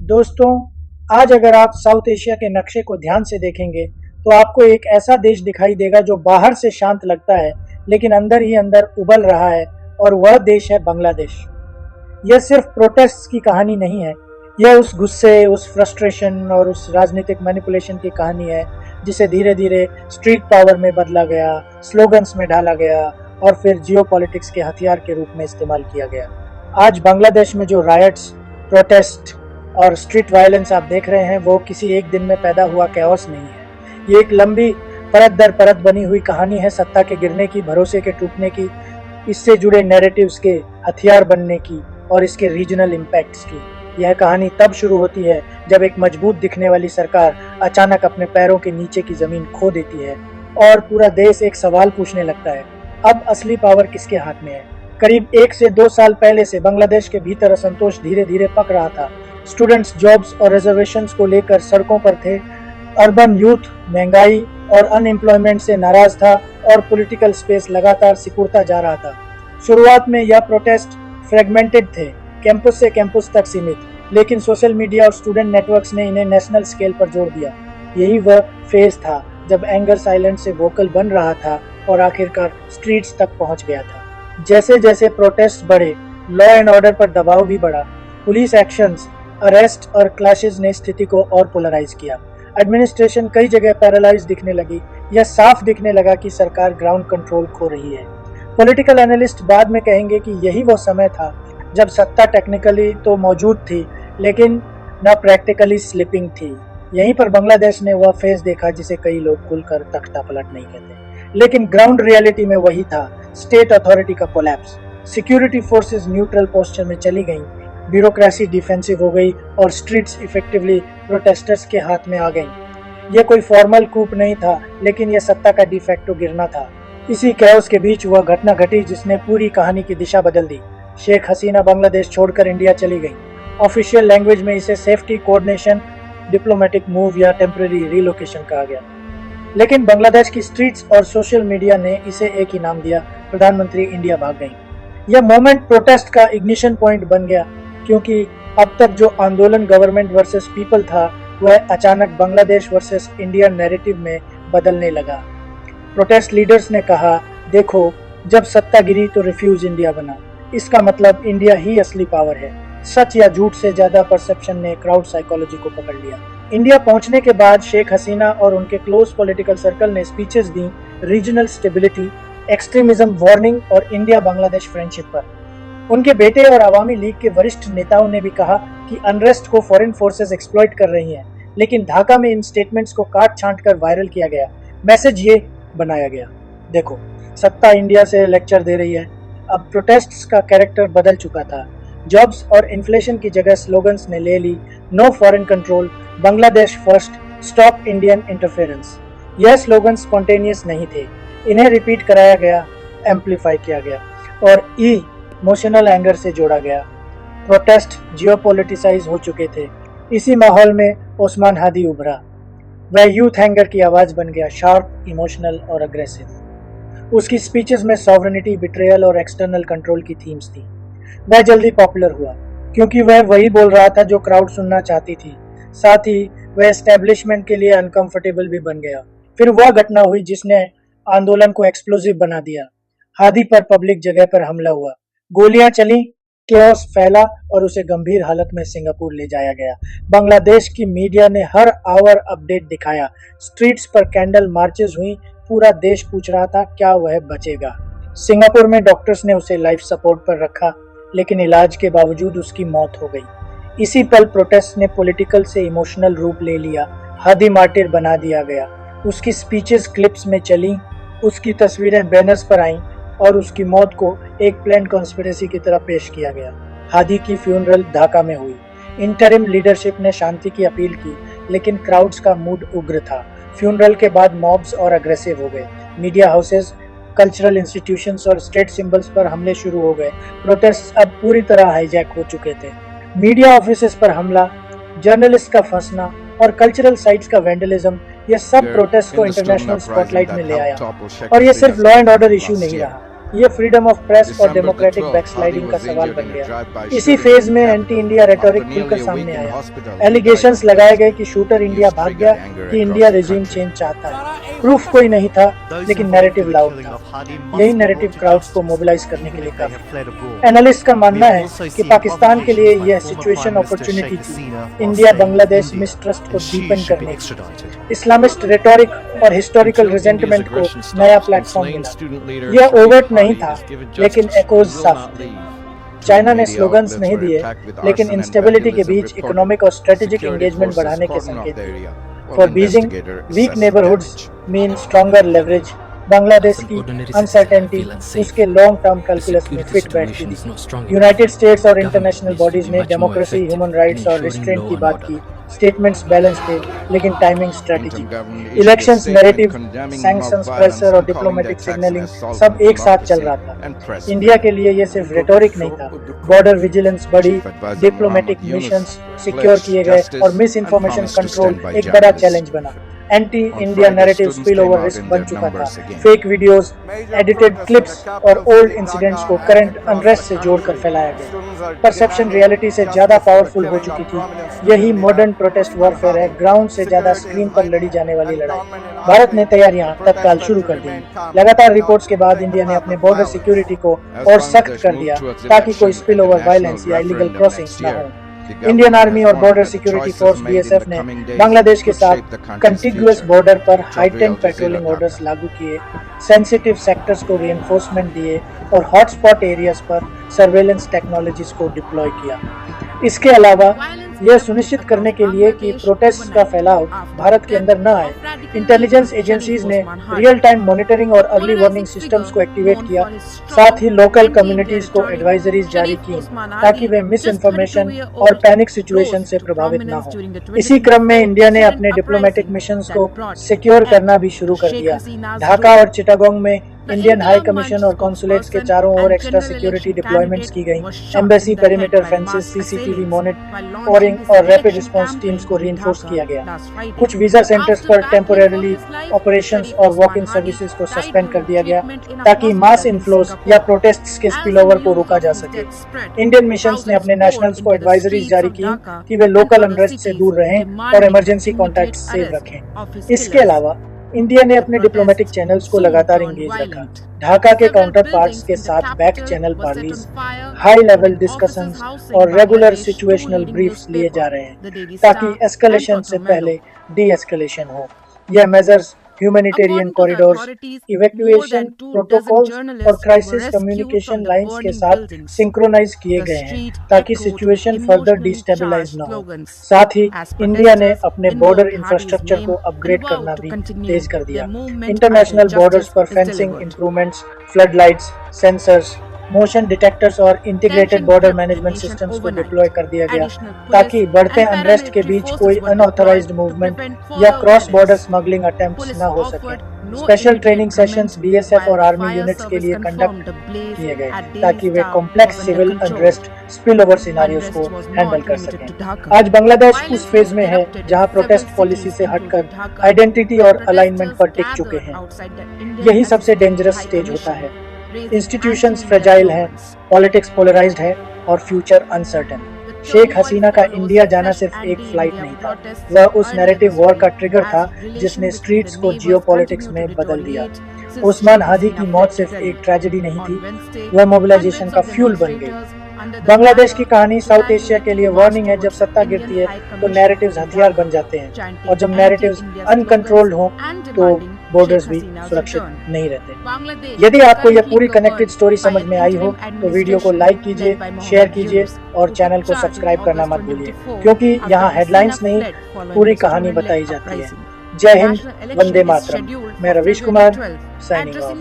दोस्तों, आज अगर आप साउथ एशिया के नक्शे को ध्यान से देखेंगे तो आपको एक ऐसा देश दिखाई देगा जो बाहर से शांत लगता है लेकिन अंदर ही अंदर उबल रहा है, और वह देश है बांग्लादेश। यह सिर्फ प्रोटेस्ट की कहानी नहीं है, यह उस गुस्से, उस फ्रस्ट्रेशन और उस राजनीतिक मैनिपुलेशन की कहानी है जिसे धीरे धीरे स्ट्रीट पावर में बदला गया, स्लोगन्स में ढाला गया और फिर जियोपॉलिटिक्स के हथियार के रूप में इस्तेमाल किया गया। आज बांग्लादेश में जो रायट्स, प्रोटेस्ट और स्ट्रीट वायलेंस आप देख रहे हैं वो किसी एक दिन में पैदा हुआ कैओस नहीं है। ये एक लंबी परत दर परत बनी हुई कहानी है, सत्ता के गिरने की, भरोसे के टूटने की, इससे जुड़े नैरेटिव्स के हथियार बनने की और इसके रीजनल इम्पैक्ट्स की। यह कहानी तब शुरू होती है जब एक मजबूत दिखने वाली सरकार अचानक अपने पैरों के नीचे की जमीन खो देती है और पूरा देश एक सवाल पूछने लगता है, अब असली पावर किसके हाथ में है। करीब 1 से 2 साल पहले से बांग्लादेश के भीतर असंतोष धीरे धीरे पक रहा था। स्टूडेंट्स जॉब्स और रिजर्वेशंस को लेकर सड़कों पर थे, अर्बन यूथ महंगाई और अनएम्प्लॉयमेंट से नाराज था और पॉलिटिकल स्पेस लगातार सिकुड़ता जा रहा था। शुरुआत में यह प्रोटेस्ट फ्रेगमेंटेड थे, कैंपस से कैंपस तक सीमित, लेकिन सोशल मीडिया और स्टूडेंट नेटवर्क्स ने इन्हें नेशनल स्केल पर जोड़ दिया। यही वह फेज था जब एंगर साइलेंट से वोकल बन रहा था और आखिरकार स्ट्रीट्स तक पहुंच गया था। जैसे जैसे प्रोटेस्ट बढ़े, लॉ एंड ऑर्डर पर दबाव भी बढ़ा। पुलिस एक्शंस, अरेस्ट और क्लैशेस ने स्थिति को और पोलराइज किया। एडमिनिस्ट्रेशन कई जगह पैरालाइज दिखने लगी। यह साफ दिखने लगा कि सरकार ग्राउंड कंट्रोल खो रही है। पॉलिटिकल एनालिस्ट बाद में कहेंगे कि यही वो समय था जब सत्ता टेक्निकली तो मौजूद थी लेकिन न प्रैक्टिकली स्लिपिंग थी। यहीं पर बांग्लादेश ने वह फेज देखा जिसे कई लोग खुलकर तख्ता पलट नहीं कहते, लेकिन ग्राउंड रियलिटी में वही था, स्टेट अथॉरिटी का collapse. Security forces neutral posture में चली गईं, ब्यूरोक्रेसी डिफेंसिव हो गई और स्ट्रीट्स इफेक्टिवली प्रोटेस्टर्स के हाथ में आ गईं। यह कोई फॉर्मल कूप नहीं था, लेकिन यह सत्ता का डिफेक्टो गिरना था। इसी कैओस के बीच वह घटना घटी जिसने पूरी कहानी की दिशा बदल दी। शेख हसीना बांग्लादेश छोड़कर इंडिया चली गई। ऑफिशियल लैंग्वेज में इसे सेफ्टी कोऑर्डिनेशन, डिप्लोमेटिक मूव या टेम्पररी रिलोकेशन कहा गया, लेकिन बांग्लादेश की स्ट्रीट्स और सोशल मीडिया ने इसे एक ही नाम दिया, प्रधानमंत्री इंडिया भाग गई। यह मोमेंट प्रोटेस्ट का इग्निशन पॉइंट बन गया, क्योंकि अब तक जो आंदोलन गवर्नमेंट वर्सेस पीपल था वह अचानक बांग्लादेश वर्सेस इंडिया नैरेटिव में बदलने लगा। प्रोटेस्ट लीडर्स ने कहा, देखो, जब सत्ता गिरी तो रिफ्यूज इंडिया बना, इसका मतलब इंडिया ही असली पावर है। सच या झूठ से ज्यादा परसेप्शन ने क्राउड साइकोलॉजी को पकड़ लिया। इंडिया पहुंचने के बाद शेख हसीना और उनके क्लोज पॉलिटिकल सर्कल ने स्पीचेस दी रीजनल स्टेबिलिटी, एक्सट्रीमिज्म वार्निंग और इंडिया बांग्लादेश फ्रेंडशिप पर। उनके बेटे और अवामी लीग के वरिष्ठ नेताओं ने भी कहा कि अनरेस्ट को फॉरेन फोर्सेस एक्सप्लॉइट कर रही हैं, लेकिन ढाका में इन स्टेटमेंट्स को काट छांट कर वायरल किया गया। मैसेज ये बनाया गया, देखो, सत्ता इंडिया से लेक्चर दे रही है। अब प्रोटेस्ट्स का कैरेक्टर बदल चुका था। जॉब्स और इन्फ्लेशन की जगह स्लोगन्स ने ले ली, no foreign control, Bangladesh first, stop Indian interference. यह स्लोगन स्पॉन्टेनियस नहीं थे, इन्हें रिपीट कराया गया, एम्पलीफाई किया गया और इमोशनल एंगर से जोड़ा गया। प्रोटेस्ट जियोपॉलिटिसाइज हो चुके थे। इसी माहौल में ओस्मान हादी उभरा। वह यूथ एंगर की आवाज बन गया, शार्प, इमोशनल और अग्रेसिव। उसकी स्पीचेस में सॉवरेनिटी, बिट्रेयल और एक्सटर्नल कंट्रोल की थीम्स थी। वह जल्दी पॉपुलर हुआ क्योंकि वह वही बोल रहा था जो क्राउड सुनना चाहती थी। साथ ही वह एस्टेब्लिशमेंट के लिए अनकंफर्टेबल भी बन गया। फिर वह घटना हुई जिसने आंदोलन को एक्सप्लोसिव बना दिया। हादी पर पब्लिक जगह पर हमला हुआ, गोलियां चली, केओस फैला और उसे गंभीर हालत में सिंगापुर ले जाया गया। बांग्लादेश की मीडिया ने हर आवर अपडेट दिखाया। स्ट्रीट्स पर कैंडल मार्चेस हुई, पूरा देश पूछ रहा था क्या वह बचेगा। सिंगापुर में डॉक्टर्स ने उसे लाइफ सपोर्ट पर रखा, लेकिन इलाज के बावजूद उसकी मौत हो गई। इसी पल प्रोटेस्ट ने पॉलिटिकल से इमोशनल रूप ले लिया। हादी मार्टिर बना दिया गया। उसकी स्पीचेस क्लिप्स में चली, उसकी तस्वीरें बैनर्स पर आईं और उसकी मौत को एक प्लान कॉन्स्पिरेसी की तरह पेश किया गया। हादी की फ्यूनरल ढाका में हुई। इंटरिम लीडरशिप ने शांति की अपील की, लेकिन क्राउड्स का मूड उग्र था। फ्यूनरल के बाद मॉब्स और अग्रेसिव हो गए। मीडिया हाउसेस, कल्चरल इंस्टीट्यूशंस और स्टेट सिंबल्स पर हमले शुरू हो गए। प्रोटेस्ट अब पूरी तरह हाईजैक हो चुके थे। मीडिया ऑफिसेस पर हमला, जर्नलिस्ट का फंसना और कल्चरल साइट्स का वैंडलिज्म, यह सब प्रोटेस्ट को इंटरनेशनल स्पॉटलाइट में ले आया। और यह सिर्फ लॉ एंड ऑर्डर इशू नहीं रहा, ये फ्रीडम ऑफ प्रेस और डेमोक्रेटिक बैकस्लाइडिंग का सवाल बन गया। इसी फेज में एंटी इंडिया रेटोरिक खुलकर सामने आया। एलिगेशंस लगाए गए कि शूटर इंडिया भाग गया, कि इंडिया रेजिम चेंज चाहता है। प्रूफ कोई नहीं था, लेकिन नैरेटिव लाउड था। यही नैरेटिव क्राउड्स को मोबिलाइज करने के लिए काफी। एनालिस्ट का मानना है कि पाकिस्तान के लिए यह सिचुएशन अपॉर्चुनिटी थी इंडिया बांग्लादेश मिसट्रस्ट को डीपन करने की। इस्लामिस्ट रेटोरिक और हिस्टोरिकल रिजेंटमेंट को नया प्लेटफॉर्म मिला। यह ओवर्ट नहीं था, लेकिन एकोज साफ थे। चाइना ने स्लोगन्स नहीं दिए, लेकिन इंस्टेबिलिटी के बीच इकोनॉमिक और स्ट्रेटेजिक एंगेजमेंट बढ़ाने के संकेत दिए। For Beijing, weak neighbourhoods mean stronger leverage. Bangladesh की अनसर्टेनिटी उसके लॉन्ग टर्म कैलकुलस में फिट बैठती थी। यूनाइटेड स्टेट्स और इंटरनेशनल बॉडीज ने डेमोक्रेसी, ह्यूमन राइट्स और रिस्ट्रेंट की बात की। स्टेटमेंट्स बैलेंस थे, लेकिन timing strategy. Elections, narrative, sanctions, pressure और डिप्लोमेटिक सिग्नलिंग सब एक साथ चल रहा था। इंडिया के लिए ये सिर्फ रेटोरिक नहीं था। बॉर्डर विजिलेंस बढ़ी, डिप्लोमेटिक मिशंस सिक्योर किए गए और मिस इन्फॉर्मेशन कंट्रोल एक बड़ा चैलेंज बना। Anti India narrative spill over risk बन चुका था। फेक वीडियोस, एडिटेड क्लिप्स और ओल्ड इंसिडेंट्स को करंट अनरेस्ट से जोड़कर फैलाया गया। परसेप्शन रियलिटी से ज्यादा पावरफुल हो चुकी थी। यही मॉडर्न प्रोटेस्ट वॉरफेयर है, ग्राउंड से ज्यादा स्क्रीन पर लड़ी जाने वाली लड़ाई। भारत ने तैयारियां तत्काल शुरू कर दी। लगातार रिपोर्ट्स के बाद इंडिया ने अपने बॉर्डर सिक्योरिटी को और सख्त कर दिया, ताकि कोई स्पिल ओवर वायलेंस या इलीगल क्रॉसिंग्स न हो। इंडियन आर्मी और बॉर्डर सिक्योरिटी फोर्स बीएसएफ ने बांग्लादेश के साथ कंटिगुअस बॉर्डर पर हाइटेंड पेट्रोलिंग ऑर्डर्स लागू किए, सेंसिटिव सेक्टर्स को रिइंफोर्समेंट दिए और हॉटस्पॉट एरियाज पर सर्वेलेंस टेक्नोलॉजीज को डिप्लॉय किया। इसके अलावा यह सुनिश्चित करने के लिए कि प्रोटेस्ट का फैलाव भारत के अंदर न आए, इंटेलिजेंस एजेंसीज ने रियल टाइम मॉनिटरिंग और अर्ली वार्निंग सिस्टम्स को एक्टिवेट किया। साथ ही लोकल कम्युनिटीज को एडवाइजरीज जारी की, ताकि वे मिस इन्फॉर्मेशन और पैनिक सिचुएशन से प्रभावित न हो। इसी क्रम में इंडिया ने अपने डिप्लोमेटिक मिशंस को सिक्योर करना भी शुरू कर दिया। ढाका और चिटागोंग में इंडियन हाई कमीशन और कॉन्सुलेट्स के चारों ओर एक्स्ट्रा सिक्योरिटी डिप्लॉयमेंट्स की गई। Embassy perimeter fences, CCTV monitoring और रैपिड रिस्पांस टीम्स को रीइंफोर्स किया गया। कुछ वीजा सेंटर्स पर टेम्पोरेरीली ऑपरेशंस और वॉक इन सर्विसेज को सस्पेंड कर दिया गया, ताकि मास इनफ्लोस या प्रोटेस्ट्स के स्पिलओवर को रोका जा सके। इंडियन मिशंस ने अपने नेशनल्स को एडवाइजरीज जारी की कि वे लोकल अनरेस्ट से दूर रहें और इमरजेंसी कॉन्टैक्ट्स सेव रखें। इसके अलावा इंडिया ने अपने डिप्लोमेटिक चैनल्स को लगातार एंगेज रखा। ढाका के काउंटर पार्ट्स के साथ back channel parleys, high level discussions और रेगुलर सिचुएशनल ब्रीफ्स लिए जा रहे हैं, ताकि एस्केलेशन से पहले डी एस्केलेशन हो। यह measures humanitarian corridors, evacuation protocols और क्राइसिस कम्युनिकेशन लाइंस के साथ सिंक्रोनाइज किए गए हैं, ताकि सिचुएशन फर्दर डिस्टेबलाइज न हो। साथ ही इंडिया ने अपने बॉर्डर इंफ्रास्ट्रक्चर को अपग्रेड करना भी तेज कर दिया। इंटरनेशनल बॉर्डर्स पर fencing improvements, flood lights, sensors, motion detectors और इंटीग्रेटेड बॉर्डर मैनेजमेंट सिस्टम्स को डिप्लॉय कर दिया गया, ताकि बढ़ते अनरेस्ट के बीच कोई अनऑथराइज्ड मूवमेंट या क्रॉस बॉर्डर स्मगलिंग अटेम्प्ट्स न हो सके। स्पेशल ट्रेनिंग सेशंस बीएसएफ और आर्मी यूनिट्स के लिए कंडक्ट किए गए, ताकि वे complex civil unrest spill over scenarios को हैंडल कर सकें। आज बांग्लादेश उस फेज में है जहां प्रोटेस्ट पॉलिसी से हटकर आइडेंटिटी और अलाइनमेंट पर टिक चुके हैं। यही सबसे डेंजरस स्टेज होता है। इंस्टीट्यूशंस फ्रेजाइल हैं, पॉलिटिक्स पोलराइज्ड है और फ्यूचर अनसर्टेन। शेख हसीना का इंडिया जाना सिर्फ एक फ्लाइट नहीं था, वह उस नैरेटिव वॉर का ट्रिगर था जिसने स्ट्रीट्स को जियोपॉलिटिक्स में बदल दिया। उस्मान हादी की मौत सिर्फ एक ट्रेजेडी नहीं थी, वह मोबिलाइजेशन का फ्यूल बन गई। बांग्लादेश की कहानी साउथ एशिया के लिए वार्निंग है। जब सत्ता गिरती है तो नैरेटिव्स हथियार बन जाते हैं, और जब नैरेटिव्स अनकंट्रोल्ड हो तो बॉर्डर्स भी सुरक्षित नहीं रहते। यदि आपको यह पूरी कनेक्टेड स्टोरी समझ में आई हो तो वीडियो को लाइक कीजिए, शेयर कीजिए और चैनल को सब्सक्राइब करना मत भूलिए, क्योंकि यहाँ हेडलाइंस नहीं, पूरी कहानी बताई जाती है। जय हिंद, वंदे मातरम। मैं Ravish Kumar, signing off.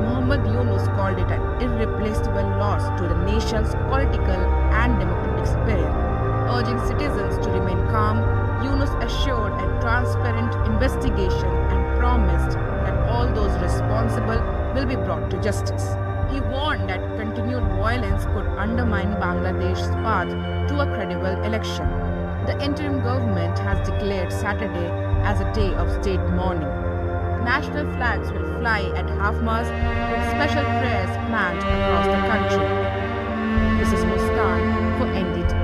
Muhammad Yunus called it an irreplaceable loss to the nation's political and democratic spirit. Urging citizens to remain calm, Yunus assured a transparent investigation and promised that all those responsible will be brought to justice. He warned that continued violence could undermine Bangladesh's path to a credible election. The interim government has declared Saturday as a day of state mourning. national flags will fly at half-mast with special prayers planned across the country. This is Muskan for NDTV.